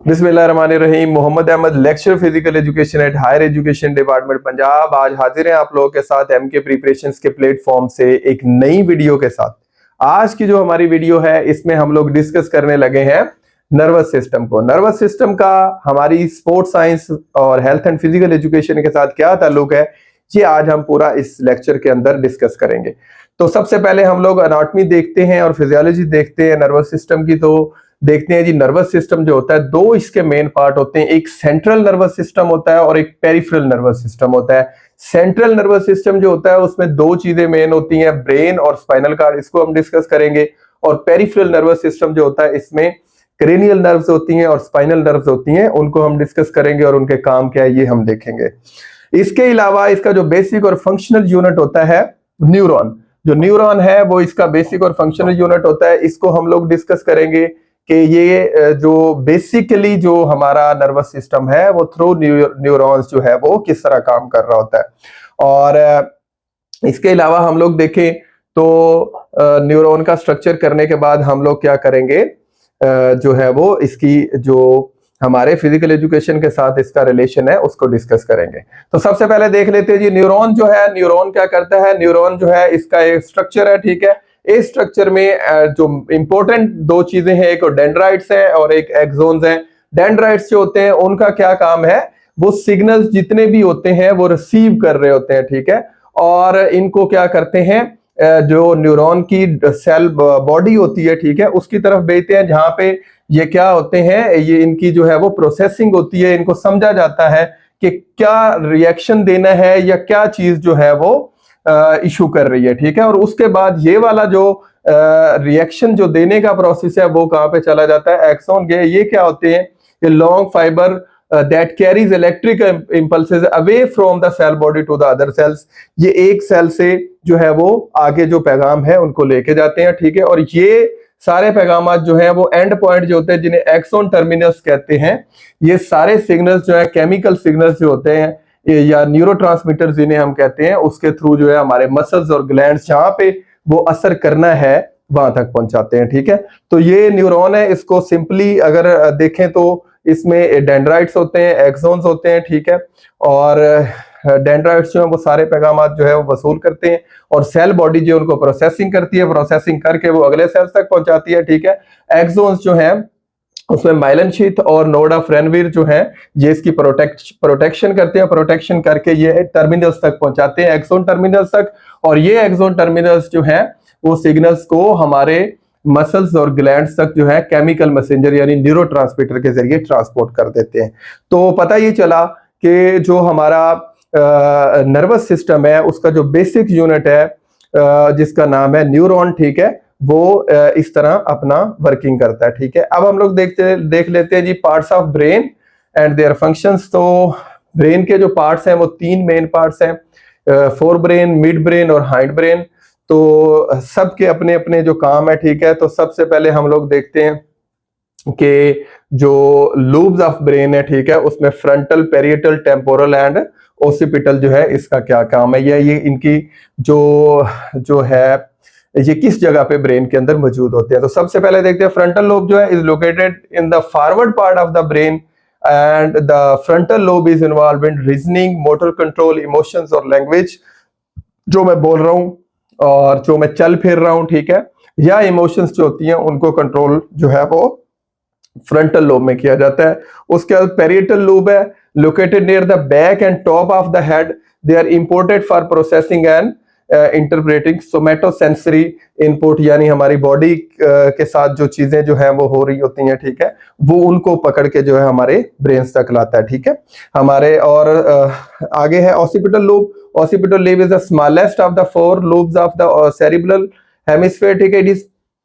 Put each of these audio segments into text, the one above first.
बिस्मिल्लाहिर्रहमानिर्रहीम। Mohammad Ahmad, lecture physical education at higher education department Punjab. आज हाजिर हैं आप लोगों के साथ एमके प्रिपरेशंस के प्लेटफॉर्म से एक नई वीडियो के साथ। आज की जो हमारी वीडियो है इसमें हम लोग डिस्कस करने लगे हैं नर्वस सिस्टम को। नर्वस सिस्टम का हमारी स्पोर्ट्स साइंस और हेल्थ एंड फिजिकल एजुकेशन के साथ क्या ताल्लुक है, ये आज हम पूरा इस लेक्चर के अंदर डिस्कस करेंगे। तो सबसे पहले हम लोग एनाटॉमी देखते हैं और फिजियोलॉजी देखते हैं नर्वस सिस्टम की। तो देखते हैं जी, नर्वस सिस्टम जो होता है, दो इसके मेन पार्ट होते हैं। एक सेंट्रल नर्वस सिस्टम होता है और एक पेरिफेरल नर्वस सिस्टम होता है। सेंट्रल नर्वस सिस्टम जो होता है उसमें दो चीजें मेन होती हैं, ब्रेन और स्पाइनल कार्ड, इसको हम डिस्कस करेंगे। और पेरिफेरल नर्वस सिस्टम जो होता है इसमें क्रेनियल नर्व्स होती हैं और स्पाइनल नर्व्स होती हैं, उनको हम डिस्कस करेंगे और उनके काम क्या है ये हम देखेंगे। इसके अलावा इसका जो बेसिक और फंक्शनल यूनिट होता है न्यूरॉन, जो न्यूरॉन है वो इसका बेसिक और फंक्शनल यूनिट होता है। इसको हम लोग डिस्कस करेंगे कि ये जो बेसिकली जो हमारा नर्वस सिस्टम है वो थ्रू न्यूरॉन्स जो है वो किस तरह काम कर रहा होता है। और इसके अलावा हम लोग देखें तो न्यूरॉन का स्ट्रक्चर करने के बाद हम लोग क्या करेंगे, जो है वो इसकी जो हमारे फिजिकल एजुकेशन के साथ इसका रिलेशन है उसको डिस्कस करेंगे। तो सबसे पहले देख लेते हैं जी, न्यूरॉन जो है, न्यूरॉन क्या करता है। न्यूरॉन जो है इसका एक स्ट्रक्चर है, ठीक है। इस स्ट्रक्चर में जो इंपॉर्टेंट दो चीजें हैं, एक डेंड्राइट्स है और एक एक्सोन्स हैं। डेंड्राइट्स जो होते हैं उनका क्या काम है, वो सिग्नल्स जितने भी होते हैं वो रिसीव कर रहे होते हैं, ठीक है। और इनको क्या करते हैं, जो न्यूरॉन की सेल बॉडी होती है, ठीक है, उसकी तरफ भेजते हैं, जहां पे ये क्या होते हैं, ये इनकी जो है वो प्रोसेसिंग होती है। इनको समझा जाता है कि क्या रिएक्शन देना है या क्या चीज जो है वो इशू कर रही है, ठीक है। और उसके बाद ये वाला जो रिएक्शन जो देने का प्रोसेस है वो कहाँ पे चला जाता है, एक्सॉन के। ये क्या होते हैं, ये long fibre that carries electric impulses away from the cell body to the other cells. ये एक सेल से जो है वो आगे जो पैगाम है उनको लेके जाते हैं, ठीक है। और ये सारे पैगाम जो है वो एंड पॉइंट जो होते हैं, जिन्हें एक्सॉन टर्मिनस कहते हैं, ये सारे सिग्नल्स जो है केमिकल सिग्नल्स जो होते हैं या न्यूरोट्रांसमीटर्स जिन्हें हम कहते हैं, उसके थ्रू जो है हमारे मसल्स और ग्लैंड्स जहां पे वो असर करना है वहां तक पहुंचाते हैं, ठीक है। तो ये न्यूरॉन है, इसको सिंपली अगर देखें तो इसमें डेंड्राइट्स होते हैं, एक्सोन्स होते हैं, ठीक है। और डेंड्राइट्स जो है वो सारे पैगाम जो है वो वसूल करते हैं और सेल बॉडी जो उनको प्रोसेसिंग करती है, प्रोसेसिंग करके वो अगले सेल्स तक पहुंचाती है, ठीक है। एक्सोन्स जो है उसमें माइलन शीथ और नोड ऑफ रेनवीर जो है ये इसकी प्रोटेक्शन करते हैं। प्रोटेक्शन करके ये टर्मिनल्स तक पहुंचाते हैं, एक्सोन टर्मिनल्स तक। और ये एक्सोन टर्मिनल्स जो है वो सिग्नल्स को हमारे मसल्स और ग्लैंड्स तक जो है केमिकल मैसेंजर यानी न्यूरोट्रांसमीटर के जरिए ट्रांसपोर्ट कर देते हैं। तो पता ये चला कि जो हमारा नर्वस सिस्टम है उसका जो बेसिक यूनिट है जिसका नाम है न्यूरॉन, ठीक है, वो इस तरह अपना वर्किंग करता है, ठीक है। अब हम लोग देख लेते हैं जी parts of brain and their functions. तो ब्रेन के जो पार्ट्स हैं वो तीन मेन पार्ट्स हैं, फोर ब्रेन, मिड ब्रेन और हाइंड ब्रेन। तो सबके अपने अपने जो काम है, ठीक है। तो सबसे पहले हम लोग देखते हैं कि जो लूब्स ऑफ ब्रेन है, ठीक है, उसमें frontal, parietal, temporal and occipital जो है इसका क्या काम है, ये इनकी जो है ये किस जगह पे ब्रेन के अंदर मौजूद होते हैं। तो सबसे पहले देखते हैं फ्रंटल लोब जो है is located in the forward part of the brain and the frontal lobe is involve in reasoning, motor control, emotions और लैंग्वेज। जो मैं बोल रहा हूँ और जो मैं चल फिर रहा हूँ, ठीक है, या इमोशंस जो होती हैं उनको कंट्रोल जो है वो फ्रंटल लोब में किया जाता है। उसके बाद पेरिएटल लोब है, located near the back and top of the head. They are imported for processing and interpreting somatosensory input, यानी हमारी बॉडी के साथ जो चीजें जो है वो हो रही होती हैं, ठीक है, वो उनको पकड़ के जो है हमारे ब्रेन तक लाता है, ठीक है हमारे। और आगे है occipital lobe. Occipital lobe is the smallest of the four lobes of the cerebral hemisphere, ठीक है। It is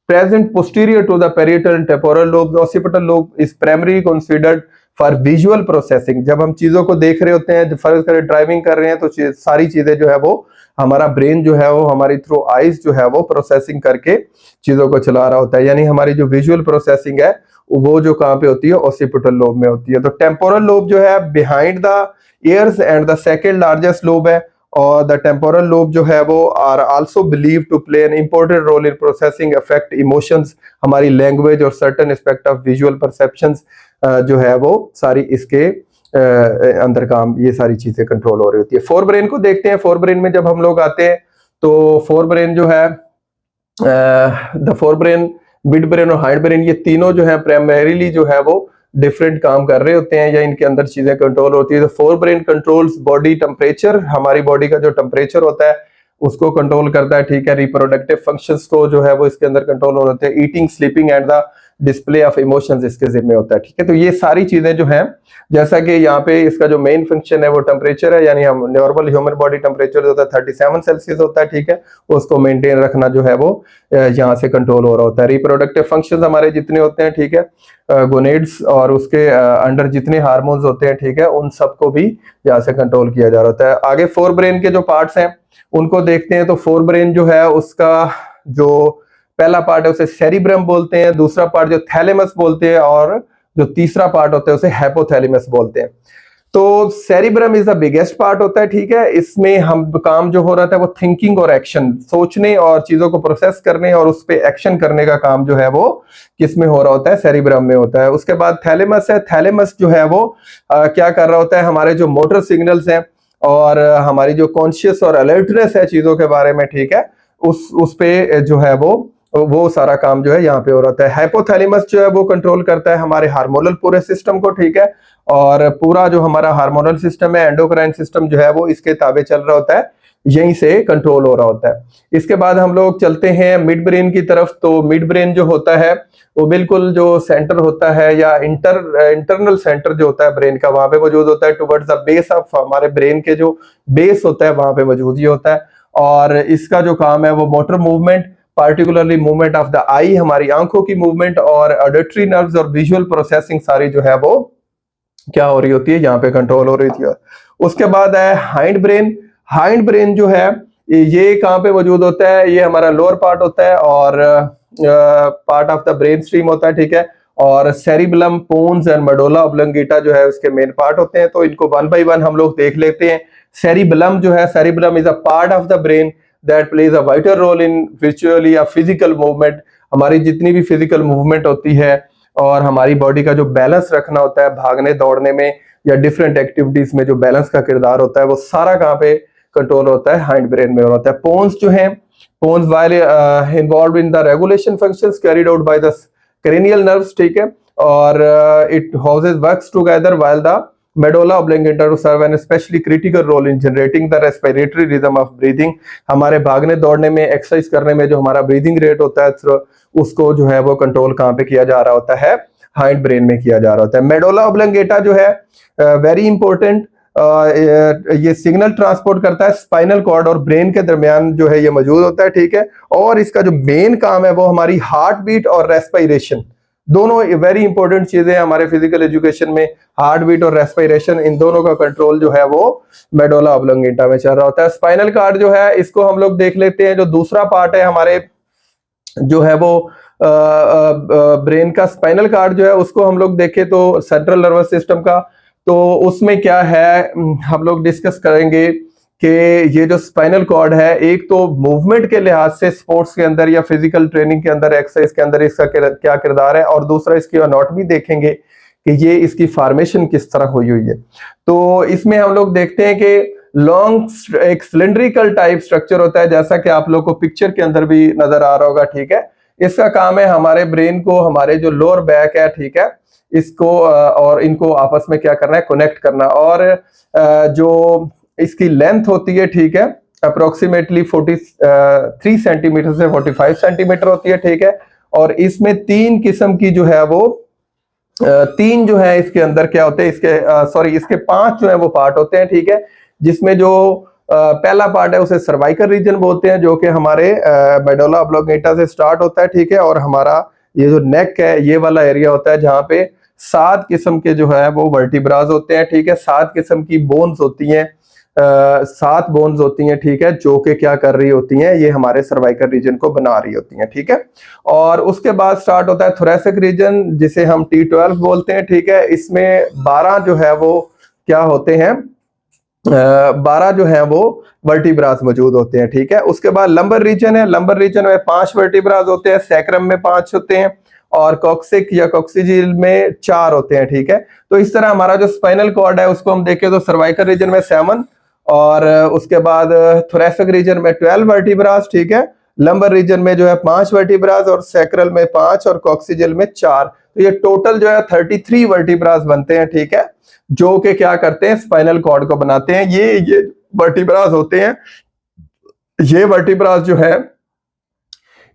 present posterior to the parietal and temporal lobe. The occipital lobe is primarily considered for visual processing. जब हम चीजों को देख रहे होते हैं, फर्ज करें ड्राइविंग कर रहे हैं, तो सारी चीजें जो है वो हमारा ब्रेन जो है वो हमारी थ्रू आईज जो है वो प्रोसेसिंग करके चीजों को चला रहा होता है। यानी हमारी जो विजुअल प्रोसेसिंग है वो जो कहाँ पे होती है, ऑसिपिटल लोब में होती है। तो टेम्पोरल लोब जो है behind the ears and the second largest lobe है। और द टेम्पोरल लोब जो है वो are also believe to play an important role in processing affect emotions, हमारी लैंग्वेज और certain aspect of visual perceptions. जो है वो सारी इसके अंदर काम, ये सारी चीजें कंट्रोल हो रही होती है। फोर ब्रेन को देखते हैं। फोर ब्रेन में जब हम लोग आते हैं तो फोर ब्रेन जो है, the four brain, mid brain और हाइंड ब्रेन, ये तीनों जो है प्राइमरीली जो है वो डिफरेंट काम कर रहे होते हैं या इनके अंदर चीजें कंट्रोल होती है। तो fore brain controls body temperature, हमारी बॉडी का जो टेम्परेचर होता है उसको कंट्रोल करता है, ठीक है। रिप्रोडक्टिव फंक्शंस को जो है वो इसके अंदर कंट्रोल हो होते हैं। Eating, sleeping and the display of emotions इसके जिम्मे होता है, ठीक है। तो ये सारी चीजें जो हैं, जैसा कि यहाँ पे इसका जो मेन फंक्शन है वो टेम्परेचर है, यानी हम नॉर्मल ह्यूमन बॉडी टेम्परेचर जो होता है 37 सेल्सियस होता है, ठीक है। उसको मेंटेन रखना जो है वो यहाँ से कंट्रोल हो रहा होता है। रिप्रोडक्टिव फंक्शंस हमारे जितने होते हैं, ठीक है, गोनेड्स और उसके अंडर जितने हार्मोन्स होते हैं, ठीक है, उन सबको भी यहाँ से कंट्रोल किया जा रहा होता है। आगे फोर ब्रेन के जो पार्ट्स हैं उनको देखते हैं। तो फोर ब्रेन जो है उसका जो पहला पार्ट है उसे सेरिब्रम बोलते हैं, दूसरा पार्ट जो थैलेमस बोलते हैं, और जो तीसरा पार्ट होता है उसे हाइपोथैलेमस बोलते हैं। तो cerebrum is the biggest part होता है, ठीक है। इसमें हम काम जो हो रहा था वो थिंकिंग और एक्शन, सोचने और चीजों को प्रोसेस करने और उस पर एक्शन करने का काम जो है वो किसमें हो रहा होता है, सेरिब्रम में होता है। उसके बाद थैलेमस है। थैलेमस जो है वो क्या कर रहा होता है, हमारे जो मोटर सिग्नल्स हैं और हमारी जो कॉन्शियस और अलर्टनेस है चीजों के बारे में, ठीक है, उस पे जो है वो सारा काम जो है यहाँ पे हो रहा है। हाइपोथैलेमस जो है वो कंट्रोल करता है हमारे हार्मोनल पूरे सिस्टम को, ठीक है, और पूरा जो हमारा हार्मोनल सिस्टम है, एंडोक्राइन सिस्टम जो है वो इसके ताबे चल रहा होता है, यहीं से कंट्रोल हो रहा होता है। इसके बाद हम लोग चलते हैं मिड ब्रेन की तरफ। तो मिड ब्रेन जो होता है वो बिल्कुल जो सेंटर होता है या इंटरनल सेंटर जो होता है ब्रेन का, वहां पे मौजूद होता है। टुवर्ड्स द बेस ऑफ, हमारे ब्रेन के जो बेस होता है वहां पे मौजूद ही होता है। और इसका जो काम है वो motor movement, particularly movement of the eye, हमारी आंखों की मूवमेंट, और ऑडिटरी नर्व्स और विजुअल प्रोसेसिंग सारी जो है वो क्या हो रही होती है, यहाँ पे कंट्रोल हो रही थी। उसके बाद है हाइंड ब्रेन। हाइंड ब्रेन जो है ये कहाँ पे मौजूद होता है, ये हमारा लोअर पार्ट होता है और part of the brain stem होता है, ठीक है। और cerebellum, pons and medulla oblongata जो है उसके मेन पार्ट होते हैं। तो इनको वन बाय वन हम लोग देख लेते हैं। सेरिबलम जो है, cerebellum is a part of the brain that plays a vital role in visually या फिजिकल मूवमेंट। हमारी जितनी भी फिजिकल मूवमेंट होती है और हमारी बॉडी का जो बैलेंस रखना होता है भागने दौड़ने में या डिफरेंट एक्टिविटीज में, जो बैलेंस का किरदार होता है वो सारा कहाँ पे कंट्रोल होता है, हाइंड ब्रेन में होता है। पोन्स जो है, pons while involve in the regulation functions carried out by the cranial nerves, ठीक है। और it houses works together while the medulla oblongata to serve an especially critical role in generating the respiratory rhythm of breathing। हमारे भागने दौड़ने में, exercise करने में जो हमारा ब्रीदिंग रेट होता है उसको जो है वो कंट्रोल कहाँ पे किया जा रहा होता है, हाइंड ब्रेन में किया जा रहा होता है। मेडुला ऑब्लंगेटा जो है वेरी इंपॉर्टेंट, ये सिग्नल ट्रांसपोर्ट करता है स्पाइनल कॉर्ड और ब्रेन के दरमियान जो है ये मौजूद होता है, ठीक है। और इसका जो मेन काम है वो हमारी हार्ट बीट और रेस्पिरेशन, दोनों वेरी इंपॉर्टेंट चीजें हमारे फिजिकल एजुकेशन में। हार्ट बीट और रेस्पिरेशन, इन दोनों का कंट्रोल जो है वो मेडुला ऑब्लंगेटा में चल रहा होता है। स्पाइनल कॉर्ड जो है इसको हम लोग देख लेते हैं। जो दूसरा पार्ट है हमारे जो है वो ब्रेन का, स्पाइनल कॉर्ड जो है उसको हम लोग देखें तो सेंट्रल नर्वस सिस्टम का, तो उसमें क्या है हम लोग डिस्कस करेंगे कि ये जो स्पाइनल कॉर्ड है, एक तो मूवमेंट के लिहाज से स्पोर्ट्स के अंदर या फिजिकल ट्रेनिंग के अंदर, एक्सरसाइज के अंदर इसका क्या किरदार है, और दूसरा इसकी एनाटॉमी देखेंगे कि ये इसकी फॉर्मेशन किस तरह हुई है। तो इसमें हम लोग देखते हैं कि लॉन्ग एक सिलेंड्रिकल टाइप स्ट्रक्चर होता है, जैसा कि आप लोग को पिक्चर के अंदर भी नजर आ रहा होगा, ठीक है। इसका काम है हमारे ब्रेन को, हमारे जो लोअर बैक है, ठीक है, इसको और इनको आपस में क्या करना है, कनेक्ट करना। और जो इसकी लेंथ होती है, ठीक है, अप्रोक्सीमेटली 43 सेंटीमीटर से 45 सेंटीमीटर होती है, ठीक है। और इसमें तीन किस्म की जो है वो तीन जो है इसके अंदर क्या होते हैं, इसके 5 जो है वो पार्ट होते हैं, ठीक है। जिसमें जो पहला पार्ट है उसे सर्वाइकल रीजन बोलते हैं, जो कि हमारे मेडुला ऑब्लंगेटा से स्टार्ट होता है, ठीक है। और हमारा ये जो नेक है, ये वाला एरिया होता है जहाँ पे 7 किस्म के जो है वो वर्टिब्रास होते हैं, ठीक है। 7 किस्म की बोन्स होती हैं, 7 बोन्स होती हैं, ठीक है, जो कि क्या कर रही होती हैं, ये हमारे सर्वाइकल रीजन को बना रही होती हैं, ठीक है। और उसके बाद स्टार्ट होता है थोरेसिक रीजन, जिसे हम T12 बोलते हैं, ठीक है। इसमें 12 जो है वो क्या होते हैं, 12 जो है वो वर्टिब्रास मौजूद होते हैं, ठीक है। उसके बाद लंबर रीजन है, लंबर रीजन में 5 वर्टिब्रास होते हैं, सैक्रम में 5 होते हैं, और कॉक्सिक या कॉक्सिजिल में 4 होते हैं, ठीक है। तो इस तरह हमारा जो स्पाइनल कॉर्ड है उसको हम देखें तो सर्वाइकल रीजन में 7 और उसके बाद थोरेसिक रीजन में 12 वर्टिब्रास, ठीक है। लंबर रीजन में जो है 5 वर्टिब्रास और सैक्रल में 5 और कॉक्सिजिल में 4। तो ये टोटल जो है 33 वर्टिब्रास बनते हैं, ठीक है, जो कि क्या करते हैं, स्पाइनल कॉर्ड को बनाते हैं। ये वर्टिब्रास होते हैं। ये वर्टिब्रास जो है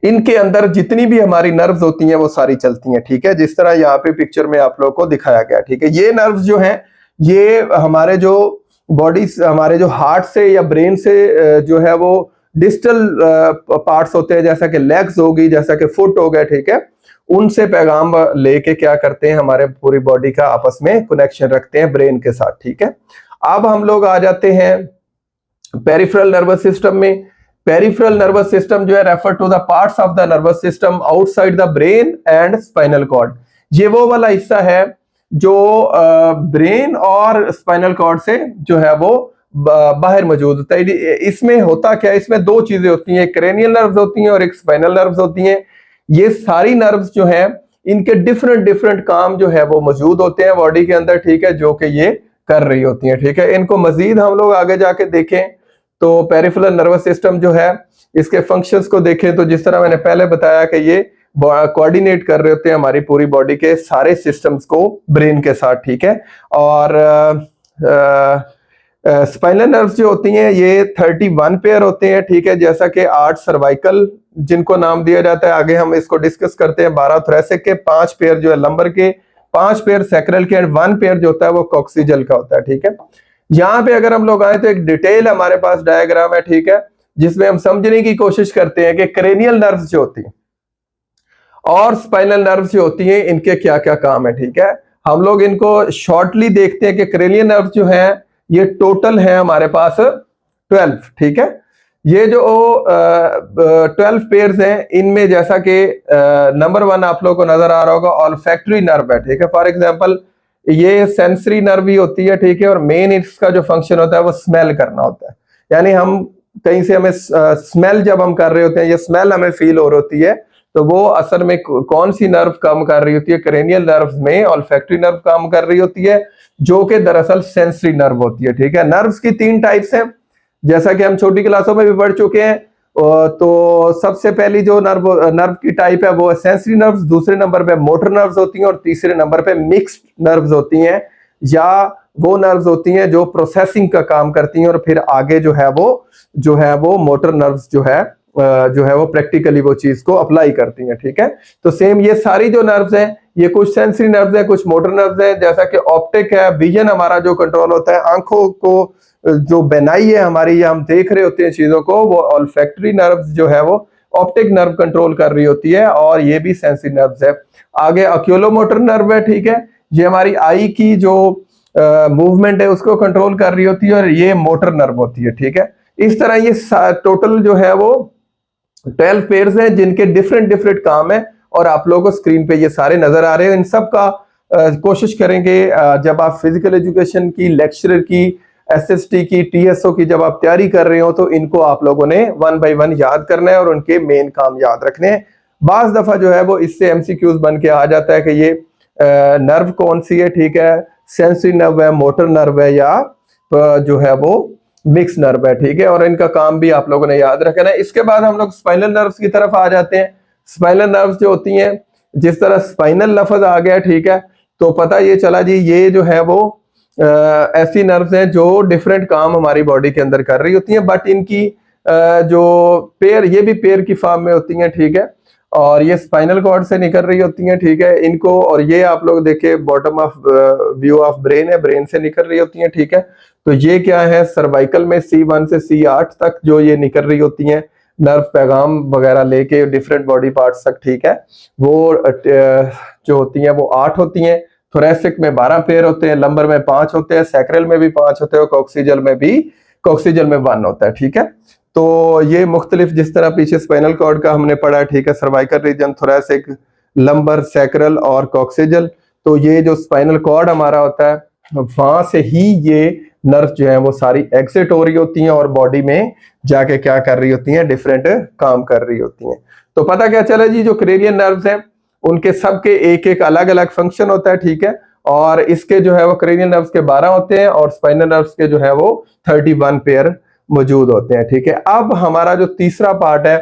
इनके अंदर जितनी भी हमारी नर्व्स होती हैं वो सारी चलती हैं, ठीक है, जिस तरह यहाँ पे पिक्चर में आप लोगों को दिखाया गया, ठीक है। ये नर्व्स जो हैं ये हमारे जो बॉडी, हमारे जो हार्ट से या ब्रेन से जो है वो डिस्टल पार्ट्स होते हैं, जैसा कि लेग्स होगी, जैसा कि फुट हो गए, ठीक है, उनसे पैगाम लेके क्या करते हैं, हमारे पूरी बॉडी का आपस में कनेक्शन रखते हैं ब्रेन के साथ, ठीक है। अब हम लोग आ जाते हैं पेरिफेरल नर्वस सिस्टम में। पेरिफेरल नर्वस सिस्टम जो है refer to the parts of the nervous system outside the brain and spinal cord. ये वो वाला हिस्सा है जो ब्रेन और स्पाइनल कॉर्ड से जो है वो बाहर मौजूद होता है। इसमें होता क्या है, इसमें दो चीजें होती हैं, क्रेनियल नर्व्स होती हैं और एक स्पाइनल नर्व्स होती हैं। ये सारी नर्व्स जो है इनके डिफरेंट काम जो है वो मौजूद होते हैं बॉडी के अंदर, ठीक है, जो कि ये कर रही होती हैं, ठीक है। इनको मजीद हम लोग आगे जाके देखें तो पेरिफेरल नर्वस सिस्टम जो है इसके फंक्शंस को देखें तो जिस तरह मैंने पहले बताया कि ये कोऑर्डिनेट कर रहे होते हैं हमारी पूरी बॉडी के सारे सिस्टम्स को ब्रेन के साथ, ठीक है। और स्पाइनल नर्व्स जो होती हैं ये 31 पेयर होते हैं, ठीक है, जैसा कि 8 सर्वाइकल जिनको नाम दिया जाता है, आगे हम इसको डिस्कस करते हैं। 12 थोरेसिक के, 5 पेयर जो है लंबर के, 5 पेयर सैक्रल के एंड 1 पेयर जो होता है वो कॉक्सिजल का होता है, ठीक है। यहाँ पे अगर हम लोग आए तो एक डिटेल हमारे पास डायग्राम है, ठीक है, जिसमें हम समझने की कोशिश करते हैं कि क्रेनियल नर्व्स जो होती हैं और स्पाइनल नर्व्स जो होती हैं इनके क्या क्या काम है, ठीक है। हम लोग इनको शॉर्टली देखते हैं कि क्रेनियल नर्व्स जो है ये टोटल है हमारे पास 12, ठीक है। ये जो 12 पेयर्स हैं इनमें जैसा कि नंबर 1 आप लोगों को नजर आ रहा होगा ऑल्फैक्टरी नर्व है, ठीक है। फॉर एग्जांपल ये सेंसरी नर्व ही होती है, ठीक है, और मेन इसका जो फंक्शन होता है वो स्मेल करना होता है। यानी हम कहीं से हमें स्मेल जब हम कर रहे होते हैं, ये स्मेल हमें फील हो रही होती है, तो वो असल में कौन सी नर्व काम कर रही होती है, क्रेनियल नर्व्स में ऑल्फैक्टरी नर्व काम कर रही होती है, जो कि दरअसल सेंसरी नर्व होती है, ठीक है। नर्व्स की 3 टाइप्स हैं, जैसा कि हम छोटी क्लासों में भी पढ़ चुके हैं। तो सबसे पहली जो नर्व की टाइप है वो सेंसरी नर्व्स, दूसरे नंबर पे मोटर नर्व्स होती हैं और तीसरे नंबर पे मिक्स्ड नर्व्स होती हैं, या वो नर्व्स होती हैं जो प्रोसेसिंग का काम करती हैं और फिर आगे जो है वो मोटर नर्व्स जो है वो प्रैक्टिकली वो चीज को अप्लाई करती हैं, ठीक है। तो सेम ये सारी जो नर्व्स हैं ये कुछ सेंसरी नर्व्स हैं, कुछ मोटर नर्व्स हैं, जैसा कि ऑप्टिक है, विजन हमारा जो कंट्रोल होता है, आंखों को जो बेनाई है हमारी, या हम देख रहे होते हैं चीजों को, वो ऑल्फैक्टरी नर्व्स जो है वो ऑप्टिक नर्व कंट्रोल कर रही होती है, और ये भी सेंसरी नर्व्स है। आगे ऑक्यूलोमोटर नर्व है, ठीक है, ये हमारी आई की जो मूवमेंट है उसको कंट्रोल कर रही होती है, और ये मोटर नर्व होती है, ठीक है। इस तरह ये टोटल जो है वो 12 पेयर्स हैं जिनके डिफरेंट काम है, और आप लोगों को स्क्रीन पे ये सारे नजर आ रहे हैं। इन सब का कोशिश करेंगे जब आप फिजिकल एजुकेशन की, लेक्चरर की, एसएसटी की, टीएसओ की जब आप तैयारी कर रहे हो तो इनको आप लोगों ने 1 बाय 1 याद करना है और उनके मेन काम याद रखने हैं। बाज दफा जो है वो इससे एमसीक्यूज बन के आ जाता है कि ये नर्व कौन सी है, ठीक है, सेंसरी नर्व है, मोटर नर्व है, या जो है वो मिक्स नर्व है, ठीक है, और इनका काम भी आप लोगों ने याद रखना है। इसके बाद हम लोग स्पाइनल नर्व्स की तरफ आ जाते हैं। स्पाइनल नर्व्स जो होती हैं, जिस तरह स्पाइनल लफ्ज आ गया, ठीक है, तो पता ये चला जी ये जो है वो ऐसी नर्व्स हैं जो डिफरेंट काम हमारी बॉडी के अंदर कर रही होती हैं, बट इनकी जो पेयर, ये भी पेयर की फॉर्म में होती हैं, ठीक है, और ये स्पाइनल कॉर्ड से निकल रही होती हैं, ठीक है, इनको, और ये आप लोग देखे bottom of view of brain है, ब्रेन से निकल रही होती हैं, ठीक है। तो ये क्या है, सर्वाइकल में C1 से C8 तक जो ये निकल रही होती हैं नर्व पैगाम वगैरह लेके डिफरेंट बॉडी पार्ट्स तक, ठीक है, वो जो होती हैं वो 8 होती हैं। थोरेसिक में 12 पेयर होते हैं, लंबर में 5 होते हैं, सैक्रल में भी 5 होते हैं, कॉक्सिजल में 1 होता है, ठीक है। तो ये मुख्तलिफ, जिस तरह पीछे स्पाइनल कॉर्ड का हमने पढ़ा, ठीक है, cervical region, thoracic, lumbar, sacral और कॉक्सिजल। तो ये जो स्पाइनल कॉर्ड हमारा होता है वहां से ही ये नर्व जो है वो सारी एग्जिट हो रही होती हैं और बॉडी में जाके क्या कर रही होती हैं, डिफरेंट काम कर रही होती हैं। तो पता क्या चला जी, जो क्रेनियल नर्व्स हैं उनके सबके एक एक अलग अलग फंक्शन होता है, ठीक है। और इसके जो है वो क्रेनियल नर्व्स के 12 होते हैं और स्पाइनल नर्व्स के जो है वो 31 पेयर मौजूद होते हैं, ठीक है। अब हमारा जो तीसरा पार्ट है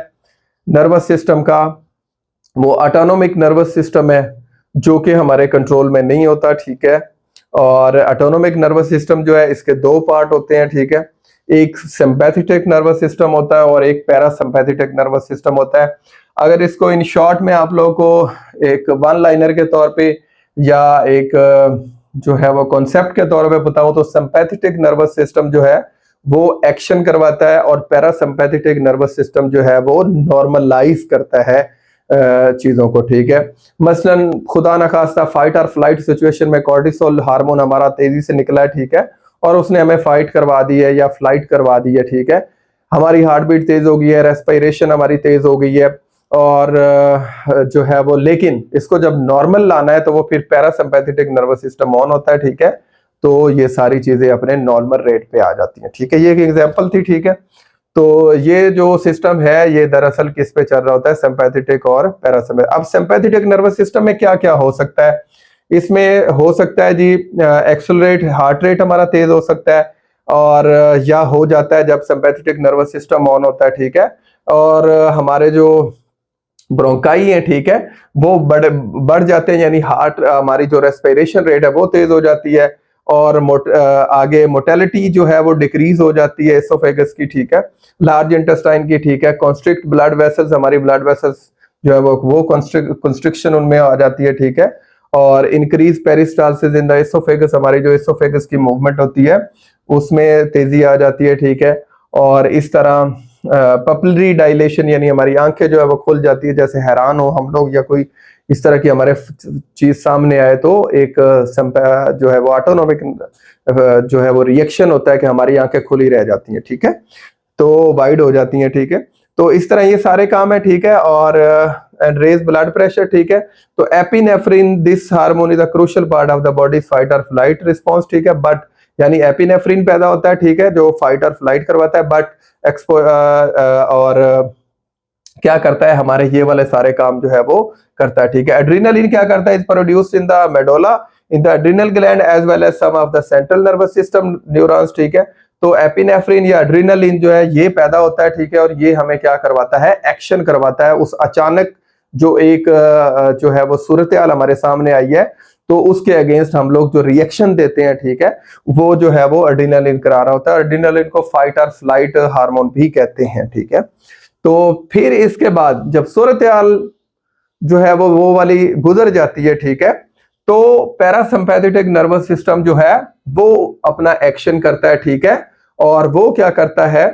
नर्वस सिस्टम का, वो ऑटोनोमिक नर्वस सिस्टम है, जो कि हमारे कंट्रोल में नहीं होता, ठीक है। और ऑटोनोमिक नर्वस सिस्टम जो है इसके दो पार्ट होते हैं, ठीक है। एक सिंपैथेटिक नर्वस सिस्टम होता है और एक पैरासिम्पैथेटिक नर्वस सिस्टम होता है। अगर इसको इन शॉर्ट में आप लोगों को एक वन लाइनर के तौर पे या एक जो है वो कॉन्सेप्ट के तौर पे बताऊं तो सिंपैथेटिक नर्वस सिस्टम जो है वो एक्शन करवाता है और पैरासिम्पैथेटिक नर्वस सिस्टम जो है वो नॉर्मलाइज करता है चीजों को, ठीक है। मसलन खुदा न खास्ता फाइट और फ्लाइट सिचुएशन में कॉर्टिसोल हार्मोन हमारा तेजी से निकला है, ठीक है, और उसने हमें फाइट करवा दी है या फ्लाइट करवा दी है, ठीक है। हमारी हार्ट बीट तेज हो गई है, रेस्पिरेशन हमारी तेज हो गई है और जो है वो, लेकिन इसको जब नॉर्मल लाना है तो वो फिर पैरासिम्पैथेटिक नर्वस सिस्टम ऑन होता है, ठीक है। तो ये सारी चीजें अपने नॉर्मल रेट पे आ जाती हैं, ठीक है। ये एक एग्जांपल थी, ठीक है। तो ये जो सिस्टम है ये दरअसल किस पे चल रहा होता है, सिंपैथेटिक और पैरासिम्पैथेटिक। अब सिंपैथेटिक नर्वस सिस्टम में क्या क्या हो सकता है, इसमें हो सकता है जी एक्सेलरेट, हार्ट रेट हमारा तेज हो सकता है, और या हो जाता है जब सिंपैथेटिक नर्वस सिस्टम ऑन होता है, ठीक है। और हमारे जो ब्रोंकाई है, ठीक है, वो बढ़ जाते हैं, यानी हार्ट हमारी जो रेस्पिरेशन रेट है वो तेज हो जाती है और आगे मोटेलिटी जो है वो डिक्रीज हो जाती है एसोफेगस की, ठीक है, लार्ज इंटेस्टाइन की, ठीक है। कॉन्स्ट्रिक्ट ब्लड वेसल्स, हमारी ब्लड वेसल्स जो है वो कंस्ट्रिक्शन उनमें आ जाती है, ठीक है। और increase peristalsis in the oesophagus, हमारी जो एसोफेगस की मूवमेंट होती है उसमें तेजी आ जाती है, ठीक है। और इस तरह पपलरी डायलेशन, यानी हमारी आंखें जो है वो खुल जाती है, जैसे हैरान हो हम लोग या कोई इस तरह की हमारे चीज सामने आए तो एक जो है वो ऑटोनोमिक जो है वो रिएक्शन होता है कि हमारी आंखें खुली रह जाती हैं, ठीक है, तो वाइड हो जाती हैं, ठीक है। तो इस तरह ये सारे काम है, ठीक है। और एंड रेज ब्लड प्रेशर, ठीक है। तो epinephrine, this hormone is a crucial part of the body fight और फ्लाइट रिस्पॉन्स, ठीक है। बट यानी एपिनेफ्रिन पैदा होता है, ठीक है, जो फाइट और फ्लाइट करवाता है, बट और क्या करता है, हमारे ये वाले सारे काम जो है वो करता है, ठीक है। एड्रेनालिन क्या करता है, is produced in the medulla, in the adrenal gland as well as some of the central nervous system neurons, ठीक है। तो एपिनेफ्रिन या एड्रेनालिन जो है ये पैदा होता है, ठीक है, और ये हमें क्या करवाता है, एक्शन करवाता है। उस अचानक जो एक जो है वो सूरत हाल हमारे सामने आई है तो उसके अगेंस्ट हम लोग जो रिएक्शन देते हैं, ठीक है, वो जो है वो एड्रेनालिन करा रहा होता है। एड्रेनालिन को फाइट और फ्लाइट हार्मोन भी कहते हैं, ठीक है। तो फिर इसके बाद जब सूरत हाल जो है वो वाली गुजर जाती है, ठीक है, तो पैरासिम्पैथेटिक नर्वस सिस्टम जो है वो अपना एक्शन करता है, ठीक है। और वो क्या करता है,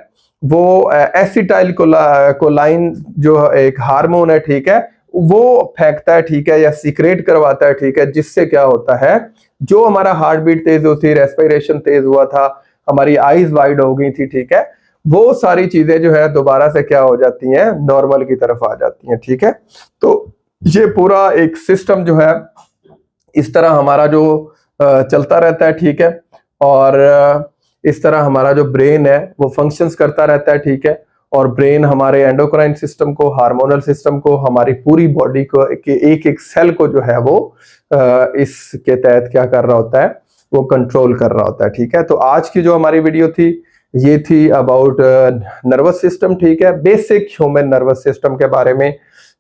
वो एसिटाइल कोलाइन जो एक हार्मोन है, ठीक है, वो फेंकता है, ठीक है, या सीक्रेट करवाता है, ठीक है, जिससे क्या होता है, जो हमारा हार्ट बीट तेज होती है, रेस्पिरेशन तेज हुआ था, हमारी आईज वाइड हो गई थी, ठीक है, वो सारी चीजें जो है दोबारा से क्या हो जाती हैं, नॉर्मल की तरफ आ जाती हैं, ठीक है। तो ये पूरा एक सिस्टम जो है इस तरह हमारा जो चलता रहता है, ठीक है। और इस तरह हमारा जो ब्रेन है वो फंक्शंस करता रहता है, ठीक है। और ब्रेन हमारे एंडोक्राइन सिस्टम को, हार्मोनल सिस्टम को, हमारी पूरी बॉडी को एक एक सेल को जो है वो इसके तहत क्या कर रहा होता है, वो कंट्रोल कर रहा होता है, ठीक है। तो आज की जो हमारी वीडियो थी ये थी अबाउट नर्वस सिस्टम, ठीक है, बेसिक ह्यूमन नर्वस सिस्टम के बारे में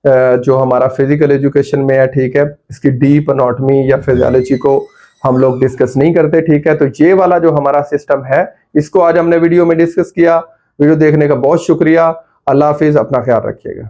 जो हमारा फिजिकल एजुकेशन में है, ठीक है। इसकी डीप एनाटॉमी या फिजियोलॉजी को हम लोग डिस्कस नहीं करते, ठीक है। तो ये वाला जो हमारा सिस्टम है इसको आज हमने वीडियो में डिस्कस किया। वीडियो देखने का बहुत शुक्रिया। अल्लाह हाफिज, अपना ख्याल रखिएगा।